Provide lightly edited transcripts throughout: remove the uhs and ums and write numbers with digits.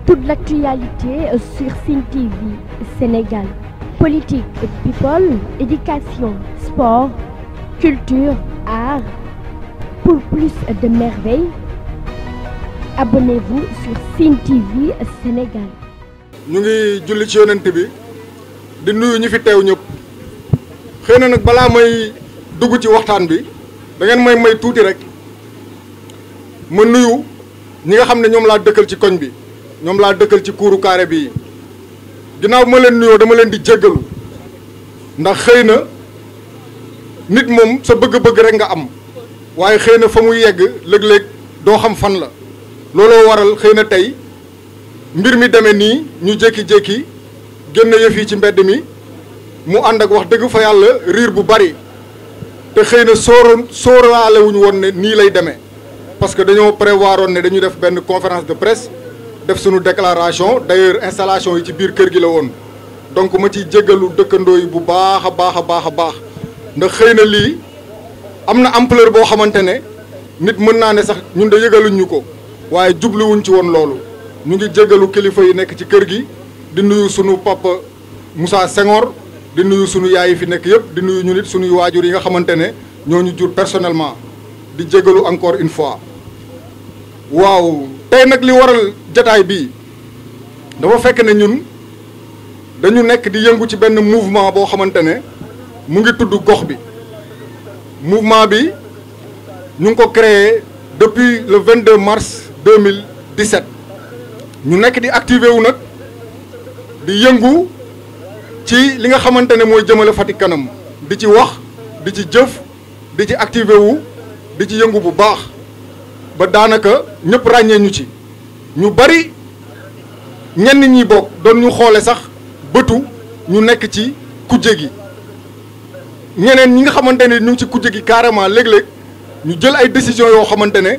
toute l'actualité sur Sen TV Sénégal. Politique, people, éducation, sport, culture, art. Pour plus de merveilles, abonnez-vous sur Sen TV Sénégal. ñu ngi julli ci yonent bi di nuyu ñi fi teew ñëpp xëy na nag balaa may dugg ci waxtaan bi da ngeen may tuuti rek ma nuyu ñi nga xam ne ñoom laa dëkkal ci koñ bi ñoom laa dëkkal ci kuuru carré bi ginnaaw ma leen nuyoo dama leen di jéggalu ndax xëy na nit moom sa bëgg-bëgg rek nga am waaye xëy na fa muy yegg léeg-léeg doo xam fan la looloo waral xëy na tey mbir mi demee nii ñu jékki-jékki génn yëf yi ci mbedd mi mu ànd ak wax dëgg fa yàlla riir bu bari te xëy na sóoraale wuñu woon ne nii lay demee parce que dañoo prévoir woon ne dañu def benn conférence de presse def suñu déclaration d'ailleurs installation yi ci biir kër gi la woon donc ma ciy jéggalu dëkkandoo yi bu baax a baax a baax a baax ndax xëy na lii am na ampleur boo xamante ne nit mën naa ne sax ñun de yëgaluñ ñu ko waaye jubluwuñ ci woon loolu ñu ngi jéggalu kilifa yi nekk ci kër gi di nuyu sunu papa Moussa Senghor di nuyu sunu yaay yi fi nekk yëpp di nuyu ñu nit sunuy waajur yi nga xamante ne ñoo ñu jur personnellement di jéggalu encore une fois. waaw tey nag li waral jataay bii dafa fekk ne ñun dañu nekk di yëngu ci benn mouvement boo xamante ne mu ngi tudd gox bi mouvement bi ñu ngi ko créé depuis le 22 mars 2017 ñu nekk di activé wu nag di yëngu ci li nga xamante ne mooy jëmale Fatick kanam di ci wax di ci jëf di ci activé wu di ci yëngu bu baax ba daanaka ñëpp ràññee ñu ci ñu bari ñenn ñi bokk doon ñu xoole sax bëtu ñu nekk ci kujje gi ñeneen ñi nga xamante ne ñu ngi ci kujje gi carrément léeg-léeg ñu jël ay décisions yoo xamante ne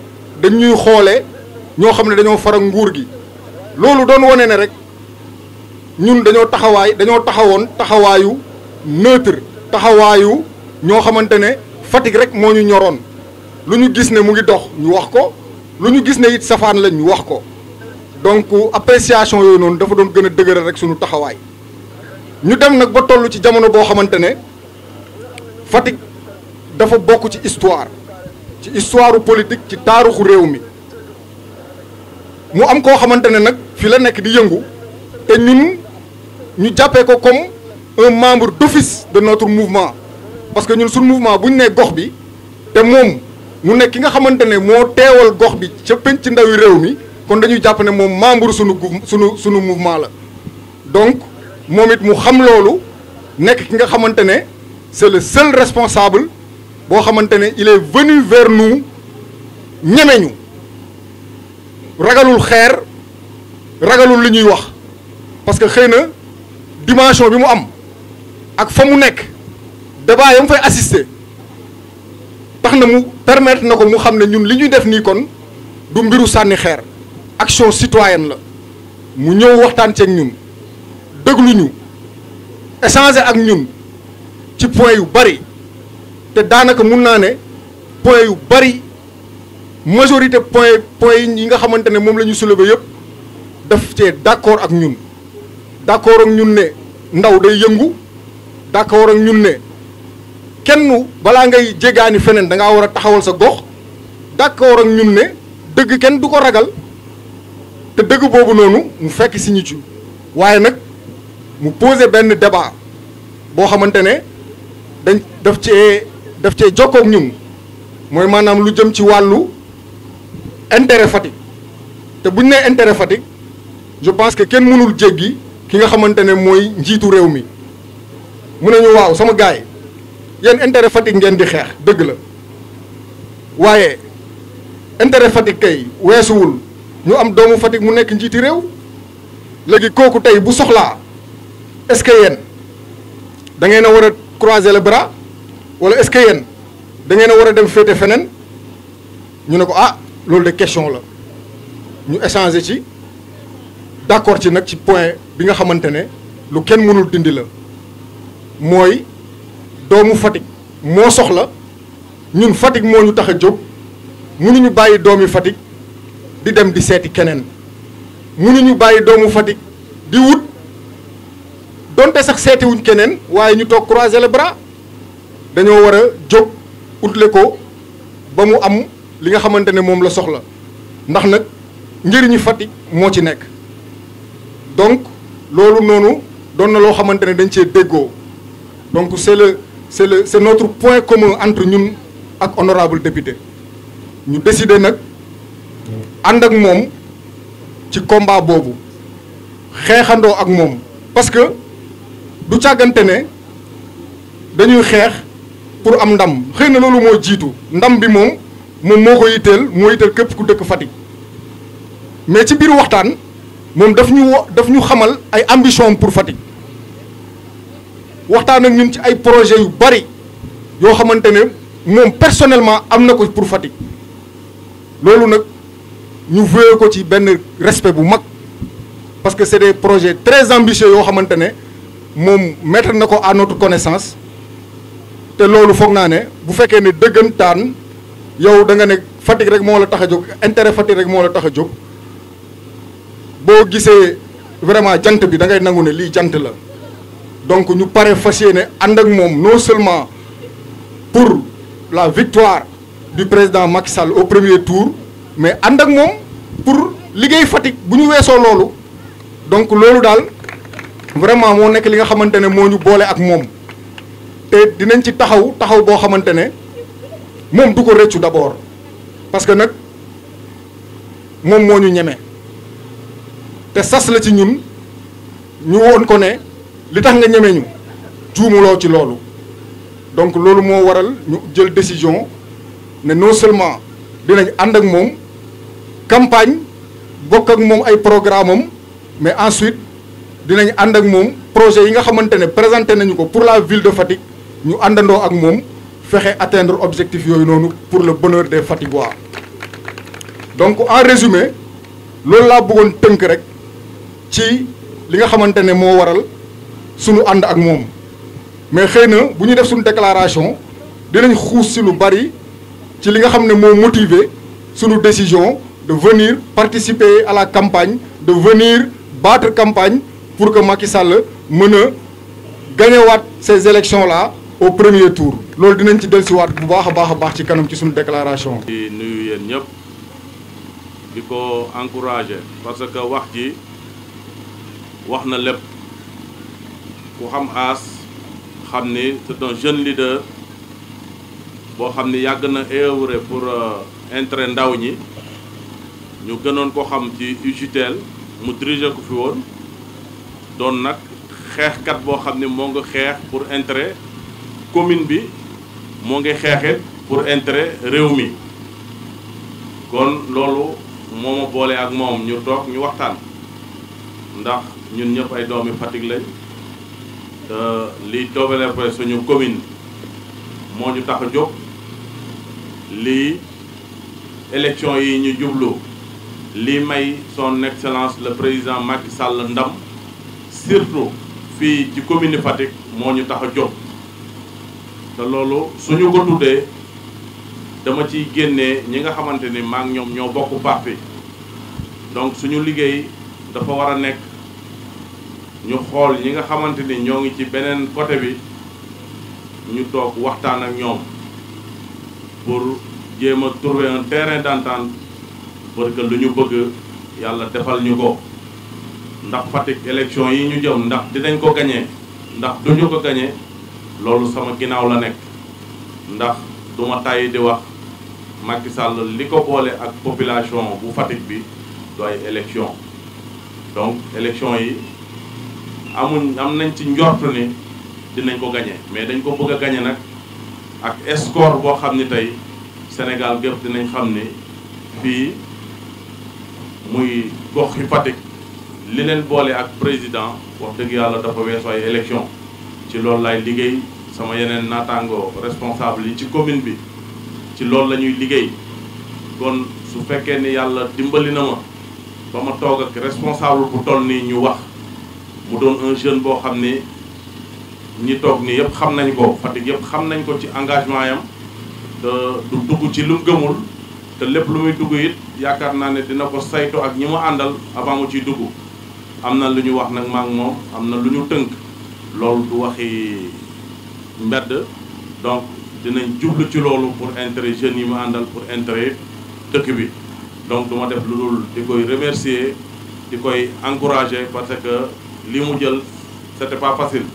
dañ ñuy xoole ñoo xam ne dañoo farak nguur gi loolu doon wane ne rek ñun dañoo taxawoon taxawaayu neutre taxawaayu ñoo xamante ne Fatick rek moo ñu ñoroon lu ñu gis ne mu ngi dox ñu wax ko lu ñu gis ne it safaan lañ ñu wax ko donc appréciation yooyu noonu dafa doon gën a dëgëral rek suñu taxawaay ñu dem nag ba toll ci jamono boo xamante ne Fatick dafa bokk ci histoire politique ci taarixu réew mi mu am koo xamante ne nag fi la nekk di yëngu te ñun ñu jàppee ko comme un membre d'office de notre mouvement parce que ñun suñu mouvement bu ñu nee gox bi te moom mu nekk ki nga xamante ne moo teewal gox bi ca penc ndawi réew mi kon dañuy jàpp ne moom membre sunu mouvement la donc moom it mu xam loolu nekk ki nga xamante ne c'est le seul responsable boo xamante ne il est venu vers nous ñeme ñu ragalul xeer ragalul li ñuy wax parce que xëy na dimension bi mu am ak fa mu nekk débat yam fay assister tax na mu permettre na ko mu xam ne ñun li ñuy def nii kon du mbiru sànni xeer action citoyenne la mu ñëw waxtaan ceeg ñun déglu ñu échanger ak ñun ci point yu bari te daanaka mun naa ne point yu bari majorité point yi nga xamante ne moom la ñu soulever yëpp daf cee d'accord ak ñun d'accord ak ñun ne ndaw day yëngu d'accord ak ñun ne kenn balaa ngay jéggaani feneen da ngaa war a taxawal sa gox d'accord ak ñun ne dëgg kenn du ko ragal te dëgg boobu noonu mu fekk si ñu ci waaye nag mu poser benn débat boo xamante ne daf cee jokkoo ak ñun mooy maanaam lu jëm ci wàllu intérêt Fatick te bu ñu nee intérêt Fatick je pense que kenn mënul jéggi ki nga xamante ne mooy njiitu réew mi mu ne ñu waaw sama gaay yi yéen intérêt Fatick ngeen di xeex dëgg la waaye intérêt Fatick kay weesuwul ñu am doomu Fatick mu nekk njiiti réew léegi kooku tey bu soxlaa est-ce que yéen da ngeen a war a croiser les bras wala est-ce que yéen da ngeen a war a dem féete feneen ñu ne ko ah loolu de question la ñu échanger ci d'accord ci nag ci point bi nga xamante ne lu kenn mënul dindi la mooy doomu Fatick moo soxla ñun Fatick moo ñu tax a jóg mënuñu bàyyi doomi Fatick di dem di seeti keneen mënuñu bàyyi doomu Fatick di wut donte sax seetiwuñ keneen waaye ñu toog croiser les bras dañoo war a jóg utle ko ba mu am li nga xamante ne moom la soxla ndax nag njëriñu Fatick moo ci nekk donc loolu noonu doon na loo xamante ne dañ cee déggoo donc c'est notre point commun entre ñun ak honorable député ñu décider nag ànd ak moom ci combat boobu xeexandoo ak moom parce que du càggante ne dañuy xeex pour am ndam xëy na loolu moo jiitu ndam bi moom moo ko yitteel moo yitteel képp ku dëkk Fatick mais ci biir waxtaan moom daf ñu xamal ay ambition pour Fatick waxtaan ak ñun ci ay projet yu bari yoo xamante ne moom personnellement am na ko pour Fatick loolu nag ñu voué ko ci benn respect bu mag parce que c'est des projets très ambitieux yoo xamante ne moom mettre na ko à notre connaissance te loolu foog naa ne bu fekkee ne dëggantaan yow da nga ne Fatick rek moo la tax a jóg intérêt Fatick rek moo la tax a jóg boo gisee vraiment jant bi da ngay nangu ne lii jant la donc ñu pare fas yéene ànd ak moom non seulement pour la victoire du président Macky Sall au premier tour mais ànd ak moom pour liggéey Fatick bu ñu weesoo loolu donc loolu daal vraiment moo nekk li nga xamante ne moo ñu boole ak moom te dinañ ci taxaw boo xamante ne moom du ko rëccu d'abord parce que nag moom moo ñu ñeme te sas la ci ñun ñu woon ko ne li tax nga ñeme ñu juumuloo ci loolu donc loolu moo waral ñu jël décision ne non seulement dinañ ànd ak moom campagne bokk ak moom ay programme am mais ensuite dinañ ànd ak moom projet yi nga xamante ne présenté nañu ko pour la ville de Fatick ñu àndandoo ak moom fexe atteindre objectif yooyu noonu pour le bonheur des Fatickois donc en résumé loolu laa bëggoon tënk rek ci li nga xamante ne moo waral sunu ànd ak moom mais xëy na bu ñu def suñu déclaration dinañ xuus si lu bari ci li nga xam ne moo motiver sunu décision de venir participer à la campagne de venir battre campagne pour que Macky Sall mën a gagnewaat ces élections là au premier tour loolu dinañ ci dellusiwaat bu baax a baax ci kanam ci suñu déclaration. di nuyu yéen ñëpp di ko encourager parce que wax ji wax na lépp ku xam As xam ni c'est un jeune leader boo xam ni yàgg na œuvrer pour intérêt ndaw ñi ñu gënoon ko xam ci UJTL mu diriger ko fi woon doon nag xeexkat boo xam ni moo nga xeex pour intérêt commune bi moo ngi xeexit pour intérêt réew mi kon loolu moo ma boole ak moom ñu toog ñu waxtaan ndax ñun ñëpp ay doomi Fatick lañ te liy développé suñu commune moo ñu tax a jóg lii élection yi ñu jublu lii may son excellence le président Macky Sall ndam surtout fii ci commune Fatick moo ñu tax a jóg te loolu suñu ko tuddee dama ciy génnee ñi nga xamante ni maa ngi ñoom ñoo bokk parti donc suñu liggéey dafa war a nekk ñu xool ñi nga xamante ni ñoo ngi ci beneen côté bi ñu toog waxtaan ak ñoom pour jéem a trouver un terrain d'entente pour que lu ñu bëgg yàlla defal ñu ko ndax Fatick élection yi ñu jëm ndax dinañ ko gagné ndax duñu ko gagné loolu sama ginnaaw la nekk ndax duma tàyyi di wax Macky Sall li ko boole ak population bu Fatick bi du ay élection donc élection yi am nañ ci njort ni dinañ ko gagné mais dañ ko bëgg a gagné nag ak score boo xam ni tey Sénégal gépp dinañ xam ni fii muy gox yi Fatick li leen boole ak président wax dëgg yàlla dafa weesu ay élection ci loolu lay liggéey sama yeneen naataango responsable yi ci commune bi ci loolu la ñuy liggéey kon su fekkee ni yàlla dimbali na ma ba ma toog ak responsable bu toll nii ñu wax mu doon un jeune boo xam ni ñi toog nii yëpp xam nañ ko Fatick yëpp xam nañ ko ci engagement yam te du dugg ci lu mu gëmul te lépp lu muy dugg it yaakaar naa ne dina ko saytu ak ñi mu àndal avant mu ciy dugg am na lu ñu wax nag maa ngi moom am na lu ñu tënk loolu du waxi mbedd donc dinañ jublu ci loolu pour intérêt jeunes yi mu àndal pour intérêt dëkk bi donc du ma def lu dul di koy remercier di koy encourager parce que li mu jël c'était pas facile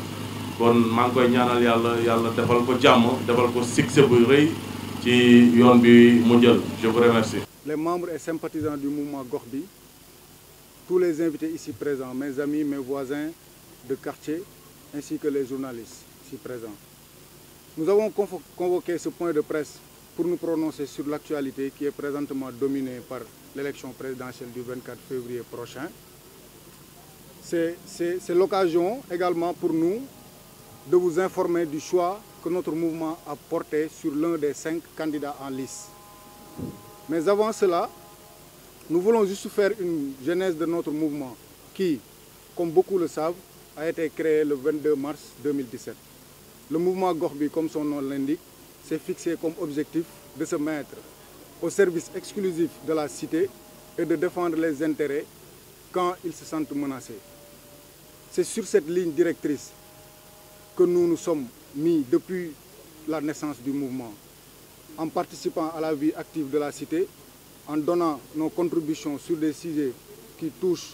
kon maa ngi koy ñaanal yàlla defal ko jàmm defal ko succès bu rëy ci yoon bi mu jël je vous remercie. Les membres et sympathisants du mouvement Gox Bi, tous les invités ici présents, mes amis, mes voisins de quartier, ainsi que les journalistes ici présents. Nous avons convoqué ce point de presse pour nous prononcer sur l'actualité qui est présentement dominée par l'élection présidentielle du 24 février prochain. C'est l'occasion également pour nous de vous informer du choix que notre mouvement a porté sur l'un des 5 candidats en lice. Mais avant cela, nous voulons juste faire une genèse de notre mouvement qui, comme beaucoup le savent, a été créé le 22 mars 2017. Le mouvement Gox Bi, comme son nom l'indique, s'est fixé comme objectif de se mettre au service exclusif de la cité et de défendre les intérêts quand ils se sentent menacés. C'est sur cette ligne directrice que nous nous sommes mis depuis la naissance du mouvement, en participant à la vie active de la cité, en donnant nos contributions sur des sujets qui touchent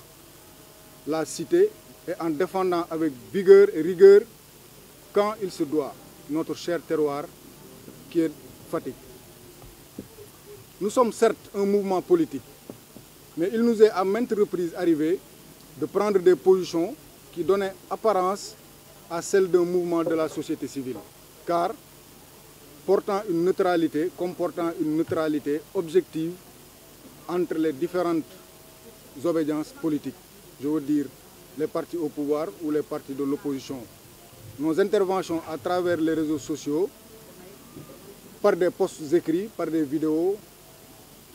la cité et en défendant avec vigueur et rigueur, quand il se doit, notre cher terroir qui est Fatick. Nous sommes certes un mouvement politique, mais il nous est à maintes reprises arrivé de prendre des positions qui donnaient apparence à celle d'un mouvement de la société civile, car comportant une neutralité objective entre les différentes obédiences politiques, je veux dire les partis au pouvoir ou les partis de l'opposition. Nos interventions à travers les réseaux sociaux, par des posts écrits, par des vidéos,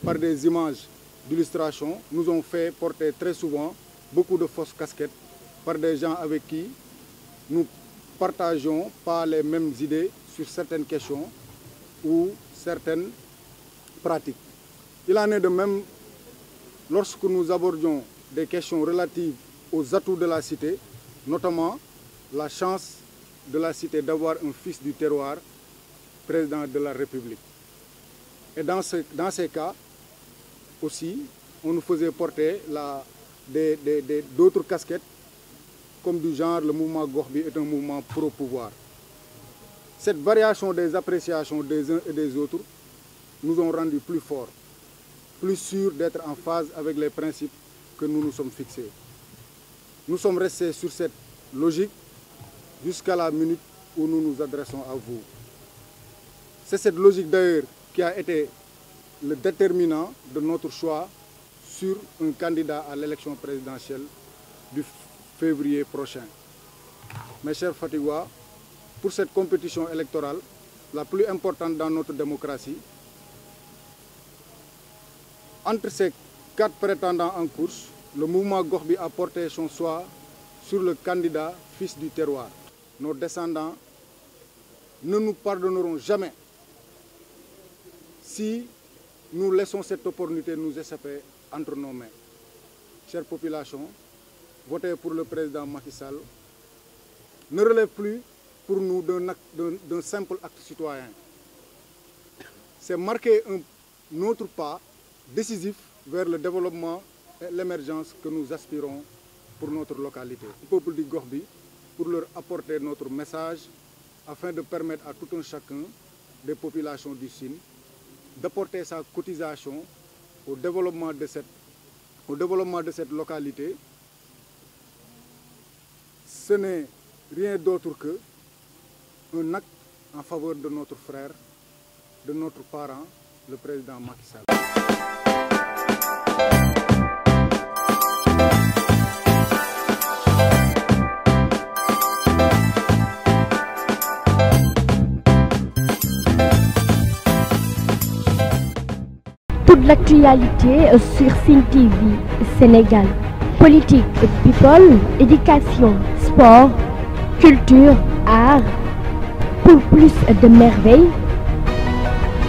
par des images d'illustration, nous ont fait porter très souvent beaucoup de fausses casquettes par des gens avec qui nous partageons pas les mêmes idées sur certaines questions ou certaines pratiques. Il en est de même lorsque nous abordions des questions relatives aux atouts de la cité, notamment la chance de la cité d'avoir un fils du terroir, président de la République. Et dans ces cas aussi, on nous faisait porter d'autres casquettes, comme du genre le mouvement Gox Bi est un mouvement pro-pouvoir. Cette variation des appréciations des uns et des autres nous ont rendus plus forts, plus sûrs d'être en phase avec les principes que nous nous sommes fixés. Nous sommes restés sur cette logique jusqu'à la minute où nous nous adressons à vous. C'est cette logique d'ailleurs qui a été le déterminant de notre choix sur un candidat à l'élection présidentielle du février prochain. Mes chers Fatickois, pour cette compétition électorale, la plus importante dans notre démocratie, entre ces 4 prétendants en course, le mouvement Gox Bi a porté son choix sur le candidat fils du terroir. Nos descendants ne nous pardonneront jamais si nous laissons cette opportunité nous échapper entre nos mains. Chère population, voter pour le président Macky Sall ne relève plus pour nous d'un simple acte citoyen. C'est marquer un autre pas décisif vers le développement et l'émergence que nous aspirons pour notre localité. Le peuple du Gox Bi, pour leur apporter notre message afin de permettre à tout un chacun des populations du Sine d'apporter sa cotisation au développement de cette localité. Ce n'est rien d'autre que un acte en faveur de notre frère, de notre parent, le président Macky Sall. Toute l'actualité sur Sen TV Sénégal. Politique, people, éducation, sport, culture, art. Pour plus de merveilles,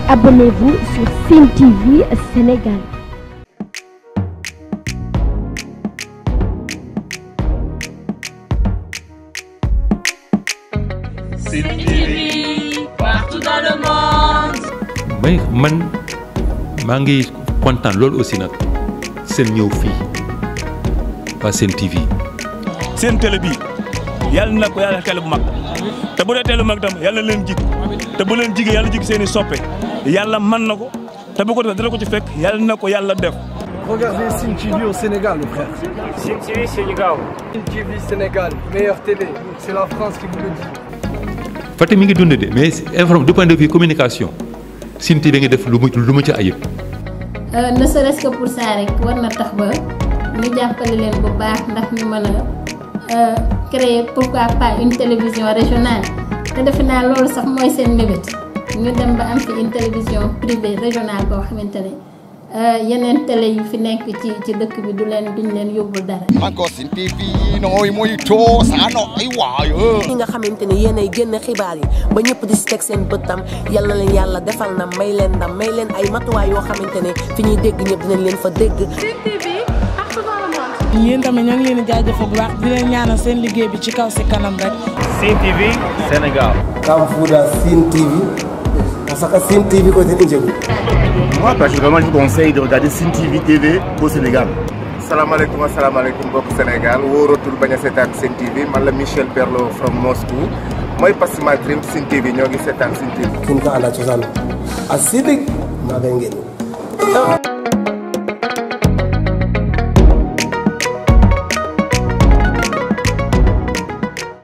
Abonnez-vous sur Sen TV Sénégal. Sen TV partout dans le monde. mais man maa ngi kontaan loolu aussi nag seen ñëw fii waa Sen TV. seen télé bi yàlla na ko yàlla télé bu mag te bu dee télé bu mag tam yàlla leen jig te bu leen jigee yàlla jig seen i soppe yàlla mën na ko te bu ko defee dina ko ci fekk yàlla na ko yàlla def. Regardez Sen TV au Sénégal, mon frère. Sen TV Sénégal. Sen TV Sénégal, meilleure télé. C'est la France qui vous le dit. Fatick mi ngi dund de mais du point de vue communication Sen TV ngi def lu mu ci ayib. ne serait-ce que pour ça rek war na tax ba ñu jàppale leen bu baax ndax ñu mën a créer pourquoi pas une télévision régionale te defe naa loolu sax mooy seen mébét ñu dem ba am fi une télévision privée régionale boo xamante ne yeneen télé yu fi nekk ci dëkk bi duñ leen yóbbul dara. encore Sen TV nooy mooy coosaano ay waayo. ñi nga xamante ne yéenay génn xibaar yi ba ñëpp di si teg seen bëttam yàlla leen yàlla defal na may leen ndam may leen ay matuwaay yoo xamante ne fi ñuy dégg ñëpp dinañ leen fa dégg. Sen TV partout dans le monde. yéen tamit ñoo ngi leen di jaajëfal bu baax di leen ñaanal seen liggéey bi ci kaw si kanam rek. Sen TV Sénégal. Kamfuda Sen TV. Parce que Sen TV côté Ndjegu. Moi personnellement je vous conseille de regarder Sen TV au Sénégal. salaamaaleykum asalaamaaleykum mbokk Sénégal wóoratul bañ a seetaan Sen TV man la Michel Perlo from Moscou mooy Pass My Dream Sen TV ñoo ngi seetaan Sen TV. kin ka ala cosaan a sidik maa ngay ngeen